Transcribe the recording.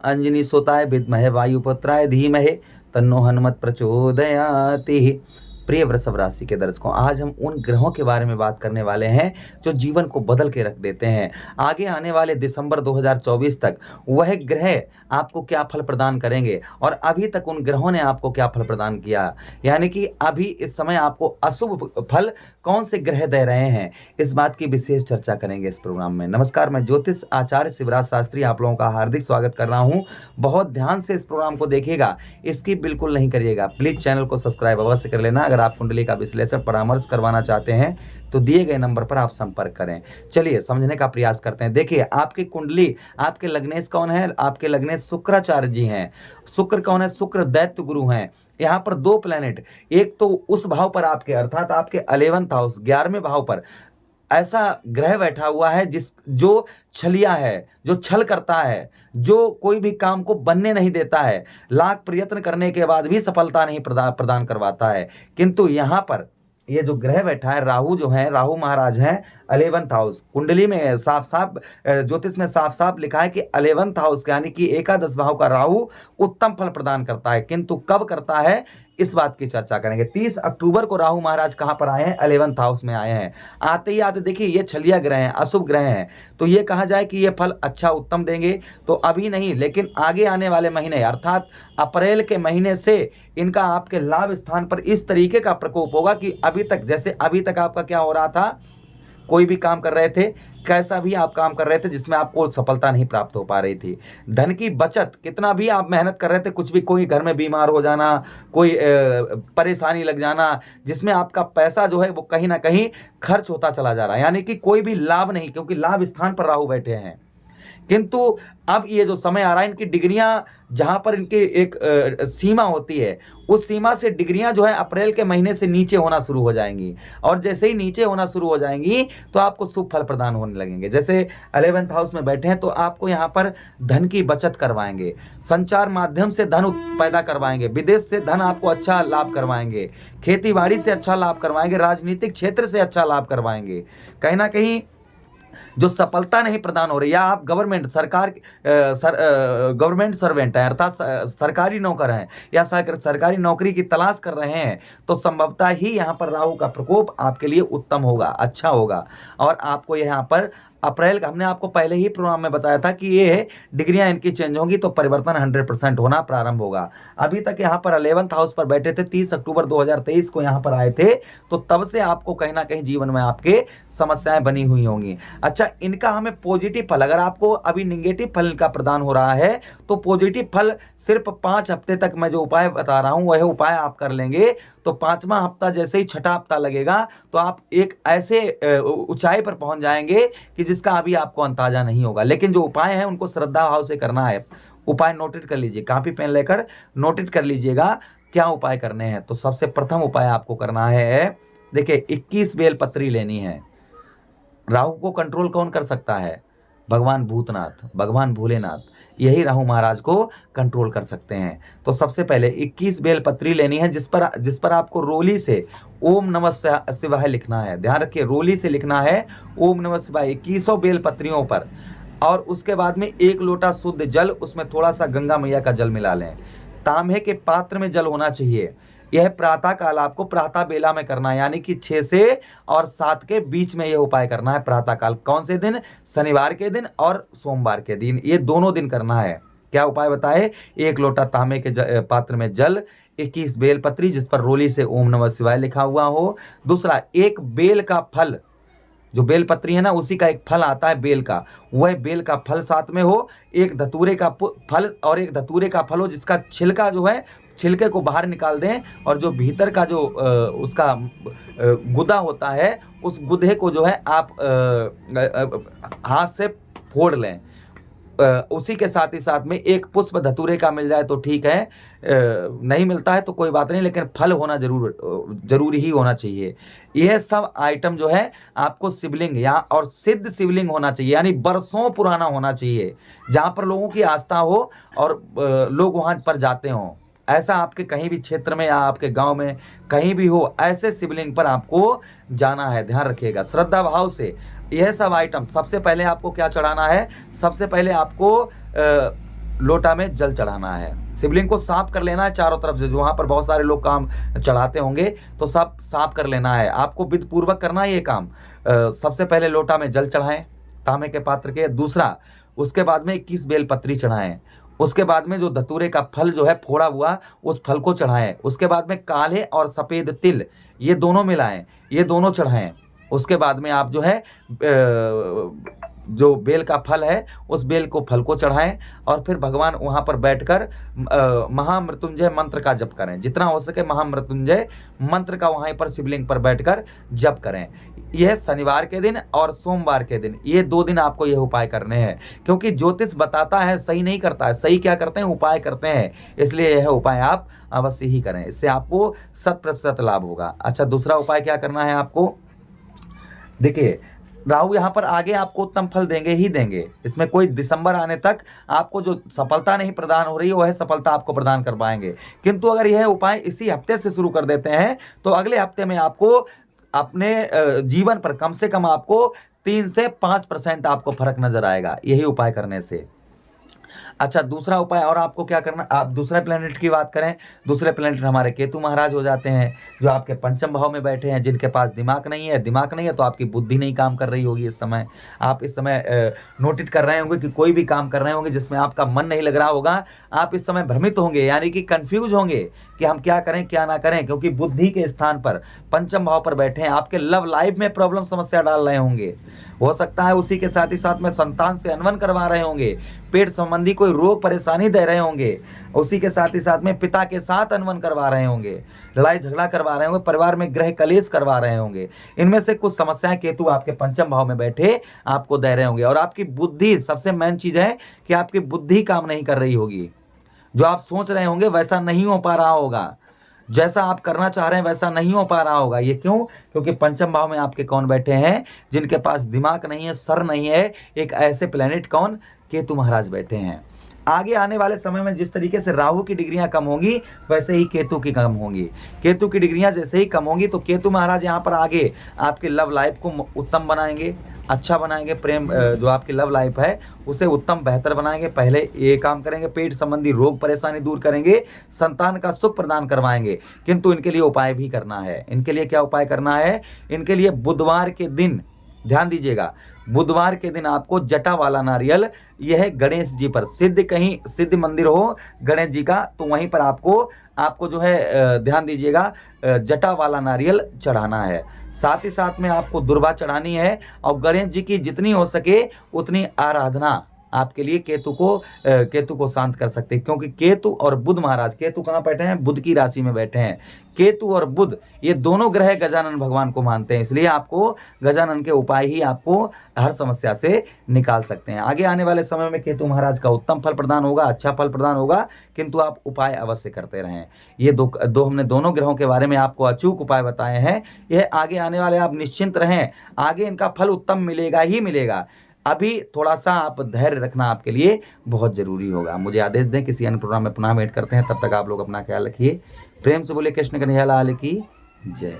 अंजनी सुताय विद्महे वायुपुत्राय धीमहि तन्नो हनुमत प्रचोदयाति। प्रिय वृषभ राशि के दर्शकों, आज हम उन ग्रहों के बारे में बात करने वाले हैं जो जीवन को बदल के रख देते हैं। आगे आने वाले दिसंबर 2024 तक वह ग्रह आपको क्या फल प्रदान करेंगे और अभी तक उन ग्रहों ने आपको क्या फल प्रदान किया, यानी कि अभी इस समय आपको अशुभ फल कौन से ग्रह दे रहे हैं, इस बात की विशेष चर्चा करेंगे इस प्रोग्राम में। नमस्कार, मैं ज्योतिष आचार्य शिवराज शास्त्री आप लोगों का हार्दिक स्वागत कर रहा हूं। बहुत ध्यान से इस प्रोग्राम को देखिएगा, इसकी बिल्कुल नहीं करिएगा। प्लीज चैनल को सब्सक्राइब अवश्य कर लेना। अगर आप कुंडली का विश्लेषण परामर्श करवाना चाहते हैं तो दिए गए नंबर पर आप संपर्क करें। चलिए समझने का प्रयास करते हैं। देखिए, आपकी कुंडली, आपके लग्नेश कौन है? आपके लग्नेश शुक्राचार्य जी हैं। शुक्र कौन है? शुक्र दैत्य गुरु हैं। यहाँ पर दो प्लैनेट, एक तो उस भाव पर आपके अर्थात आपके 11th हाउस 11वें भाव पर ऐसा ग्रह बैठा हुआ है जो छलिया है, जो छल करता है, जो कोई भी काम को बनने नहीं देता है, लाख प्रयत्न करने के बाद भी सफलता नहीं प्रदान करवाता है। किंतु यहाँ पर ये जो ग्रह बैठा है राहु, जो है राहु महाराज हैं 11th हाउस। कुंडली में साफ साफ ज्योतिष में साफ साफ लिखा है कि 11th हाउस यानी कि एकादश भाव का राहु उत्तम फल प्रदान करता है। किंतु कब करता है, इस बात की चर्चा करेंगे। 30 अक्टूबर को राहु महाराज कहां पर आए हैं? 11th हाउस में आए हैं। आते ही आते देखिए, ये छलिया ग्रह हैं, अशुभ ग्रह हैं, तो ये कहा जाए कि ये फल अच्छा उत्तम देंगे तो अभी नहीं, लेकिन आगे आने वाले महीने अर्थात अप्रैल के महीने से इनका आपके लाभ स्थान पर इस तरीके का प्रकोप होगा कि अभी तक, जैसे अभी तक आपका क्या हो रहा था, कोई भी काम कर रहे थे, कैसा भी आप काम कर रहे थे जिसमें आपको सफलता नहीं प्राप्त हो पा रही थी, धन की बचत, कितना भी आप मेहनत कर रहे थे, कुछ भी, कोई घर में बीमार हो जाना, कोई परेशानी लग जाना, जिसमें आपका पैसा जो है वो कहीं ना कहीं खर्च होता चला जा रहा है, यानी कि कोई भी लाभ नहीं, क्योंकि लाभ स्थान पर राहु बैठे हैं। किंतु अब ये जो समय आ रहा है, इनकी डिग्रियां जहां पर इनकी एक सीमा होती है, उस सीमा से डिग्रियां जो है अप्रैल के महीने से नीचे होना शुरू हो जाएंगी, और जैसे ही नीचे होना शुरू हो जाएंगी तो आपको शुभ फल प्रदान होने लगेंगे। जैसे 11th हाउस में बैठे हैं तो आपको यहाँ पर धन की बचत करवाएंगे, संचार माध्यम से धन पैदा करवाएंगे, विदेश से धन आपको अच्छा लाभ करवाएंगे, खेती बाड़ी से अच्छा लाभ करवाएंगे, राजनीतिक क्षेत्र से अच्छा लाभ करवाएंगे। कहीं ना कहीं जो सफलता नहीं प्रदान हो रही, या आप गवर्नमेंट गवर्नमेंट सर्वेंट हैं अर्थात सरकारी नौकर हैं, या सरकारी नौकरी की तलाश कर रहे हैं, तो संभवतः ही यहाँ पर राहु का प्रकोप आपके लिए उत्तम होगा, अच्छा होगा। और आपको यहाँ पर अप्रैल का, हमने आपको पहले ही प्रोग्राम में बताया था कि ये डिग्रियां इनकी चेंज होंगी तो परिवर्तन 100% होना प्रारंभ होगा। अभी तक यहाँ पर 11th हाउस पर बैठे थे, 30 अक्टूबर 2023 को यहाँ पर आए थे, तो तब से आपको कहीं ना कहीं जीवन में आपके समस्याएं बनी हुई होंगी। अच्छा, इनका हमें पॉजिटिव फल, अगर आपको अभी निगेटिव फल इनका प्रदान हो रहा है तो पॉजिटिव फल सिर्फ 5 हफ्ते तक मैं जो उपाय बता रहा हूँ वह उपाय आप कर लेंगे तो 5वां हफ्ता जैसे ही 6ठा हफ्ता लगेगा तो आप एक ऐसे ऊंचाई पर पहुंच जाएंगे कि जिसका अभी आपको अंदाजा नहीं होगा। लेकिन जो उपाय है उनको श्रद्धा भाव से करना है। उपाय नोटेट कर लीजिए, कॉपी पेन लेकर नोटेट कर लीजिएगा क्या उपाय करने हैं। तो सबसे प्रथम उपाय आपको करना है, देखिए 21 बेलपत्री लेनी है। राहु को कंट्रोल कौन कर सकता है? भगवान भूतनाथ, भगवान भोलेनाथ, यही राहु महाराज को कंट्रोल कर सकते हैं। तो सबसे पहले 21 बेलपत्री लेनी है, जिस पर आपको रोली से ओम नमः शिवाय लिखना है। ध्यान रखिए, रोली से लिखना है ओम नमः शिवाय 2100 बेलपत्रियों पर। और उसके बाद में 1 लोटा शुद्ध जल, उसमें थोड़ा सा गंगा मैया का जल मिला लें। तांबे के पात्र में जल होना चाहिए। यह प्रातः काल आपको प्रातः बेला में करना है, यानी कि 6 से और 7 के बीच में यह उपाय करना है। प्रातः काल कौन से दिन? शनिवार के दिन और सोमवार के दिन, ये दोनों दिन करना है। क्या उपाय बताए? 1 लोटा तांबे के पात्र में जल, 21 बेलपत्री जिस पर रोली से ओम नमः शिवाय लिखा हुआ हो। दूसरा, 1 बेल का फल, जो बेलपत्री है ना उसी का एक फल आता है बेल का, वह बेल का फल साथ में हो। 1 धतूरे का फल और 1 धतूरे का फल हो जिसका छिलका जो है, छिलके को बाहर निकाल दें और जो भीतर का जो उसका गुदा होता है, उस गुदे को जो है आप हाथ से फोड़ लें। उसी के साथ ही साथ में 1 पुष्प धतूरे का मिल जाए तो ठीक है, नहीं मिलता है तो कोई बात नहीं, लेकिन फल होना जरूरी ही होना चाहिए। यह सब आइटम जो है आपको शिवलिंग यहाँ और सिद्ध शिवलिंग होना चाहिए, यानी बरसों पुराना होना चाहिए, जहाँ पर लोगों की आस्था हो और लोग वहाँ पर जाते हों। ऐसा आपके कहीं भी क्षेत्र में या आपके गांव में कहीं भी हो, ऐसे शिवलिंग पर आपको जाना है। ध्यान रखिएगा, श्रद्धा भाव से यह सब आइटम। सबसे पहले आपको क्या चढ़ाना है? सबसे पहले आपको लोटा में जल चढ़ाना है। शिवलिंग को साफ कर लेना है चारों तरफ से, जो वहाँ पर बहुत सारे लोग काम चढ़ाते होंगे तो सब साफ कर लेना है। आपको विधि पूर्वक करना है ये काम। सबसे पहले लोटा में जल चढ़ाएं तांबे के पात्र के। दूसरा, उसके बाद में 21 बेलपत्री चढ़ाएं। उसके बाद में जो धतूरे का फल जो है फोड़ा हुआ, उस फल को चढ़ाएं। उसके बाद में काले और सफ़ेद तिल ये दोनों मिलाएं, ये दोनों चढ़ाएं। उसके बाद में आप जो है जो बेल का फल है उस बेल को फल को चढ़ाएं और फिर भगवान वहाँ पर बैठकर महामृत्युंजय मंत्र का जप करें। जितना हो सके महामृत्युंजय मंत्र का वहाँ पर शिवलिंग पर बैठकर जप करें। यह शनिवार के दिन और सोमवार के दिन, ये 2 दिन आपको यह उपाय करने हैं। क्योंकि ज्योतिष बताता है, सही नहीं करता है। सही क्या करते हैं? उपाय करते हैं। इसलिए यह उपाय आप अवश्य ही करें, इससे आपको 100% लाभ होगा। अच्छा, दूसरा उपाय क्या करना है आपको? देखिए, राहु यहाँ पर आगे आपको उत्तम फल देंगे ही देंगे। इसमें कोई दिसंबर आने तक आपको जो सफलता नहीं प्रदान हो रही है वह सफलता आपको प्रदान कर पाएंगे। किंतु अगर यह उपाय इसी हफ्ते से शुरू कर देते हैं तो अगले हफ्ते में आपको अपने जीवन पर कम से कम आपको 3 से 5% आपको फर्क नजर आएगा यही उपाय करने से। अच्छा, दूसरा उपाय और आपको क्या करना, आप दूसरे प्लेनेट की बात करें, दूसरे प्लेनेट हमारे केतु महाराज हो जाते हैं, जो आपके पंचम भाव में बैठे हैं, जिनके पास दिमाग नहीं है। दिमाग नहीं है तो आपकी बुद्धि नहीं काम कर रही होगी इस समय। आप इस समय नोटिस कर रहे होंगे कि कोई भी काम कर रहे होंगे जिसमें आपका मन नहीं लग रहा होगा। आप इस समय भ्रमित होंगे, यानी कि कंफ्यूज होंगे कि हम क्या करें क्या ना करें, क्योंकि बुद्धि के स्थान पर पंचम भाव पर बैठे हैं। आपके लव लाइफ में प्रॉब्लम समस्या डाल रहे होंगे, हो सकता है उसी के साथ ही साथ में संतान से अनबन करवा रहे होंगे, पेट संबंधी कोई रोग परेशानी दे रहे होंगे, उसी के साथ ही साथ में पिता के साथ अनबन करवा रहे होंगे, लड़ाई झगड़ा करवा रहे होंगे, परिवार में गृह कलेश करवा रहे होंगे। इनमें से कुछ समस्याएं केतु आपके पंचम भाव में बैठे आपको दे रहे होंगे। और आपकी बुद्धि, सबसे मेन चीज है कि आपकी बुद्धि काम नहीं कर रही होगी। जो आप सोच रहे होंगे वैसा नहीं हो पा रहा होगा, जैसा आप करना चाह रहे हैं वैसा नहीं हो पा रहा होगा। ये क्यों? क्योंकि पंचम भाव में आपके कौन बैठे हैं? जिनके पास दिमाग नहीं है, सर नहीं है, एक ऐसे प्लेनेट कौन? केतु महाराज बैठे हैं। आगे आने वाले समय में जिस तरीके से राहु की डिग्रियां कम होंगी वैसे ही केतु की कम होंगी। केतु की डिग्रियां जैसे ही कम होंगी तो केतु महाराज यहाँ पर आगे आपके लव लाइफ को उत्तम बनाएंगे, अच्छा बनाएंगे। प्रेम जो आपकी लव लाइफ है उसे उत्तम बेहतर बनाएंगे। पहले ये काम करेंगे, पेट संबंधी रोग परेशानी दूर करेंगे, संतान का सुख प्रदान करवाएंगे। किंतु इनके लिए उपाय भी करना है। इनके लिए क्या उपाय करना है? इनके लिए बुधवार के दिन, ध्यान दीजिएगा, बुधवार के दिन आपको जटा वाला नारियल, यह गणेश जी पर, कहीं सिद्ध मंदिर हो गणेश जी का तो वहीं पर आपको जो है ध्यान दीजिएगा, जटा वाला नारियल चढ़ाना है। साथ ही साथ में आपको दुर्वा चढ़ानी है और गणेश जी की जितनी हो सके उतनी आराधना आपके लिए केतु को शांत कर सकते हैं। क्योंकि केतु और बुध महाराज, केतु कहाँ बैठे हैं? बुध की राशि में बैठे हैं। केतु और बुध ये दोनों ग्रह गजानन भगवान को मानते हैं, इसलिए आपको गजानन के उपाय ही आपको हर समस्या से निकाल सकते हैं। आगे आने वाले समय में केतु महाराज का उत्तम फल प्रदान होगा, अच्छा फल प्रदान होगा, किंतु आप उपाय अवश्य करते रहें। ये दो हमने दोनों ग्रहों के बारे में आपको अचूक उपाय बताए हैं। यह आगे आने वाले, आप निश्चिंत रहें, आगे इनका फल उत्तम मिलेगा ही मिलेगा। अभी थोड़ा सा आप धैर्य रखना आपके लिए बहुत जरूरी होगा। मुझे आदेश दें, किसी अन्य प्रोग्राम में पुनः वेट करते हैं। तब तक आप लोग अपना ख्याल रखिए। प्रेम से बोले कृष्ण कन्हैया लाल की जय।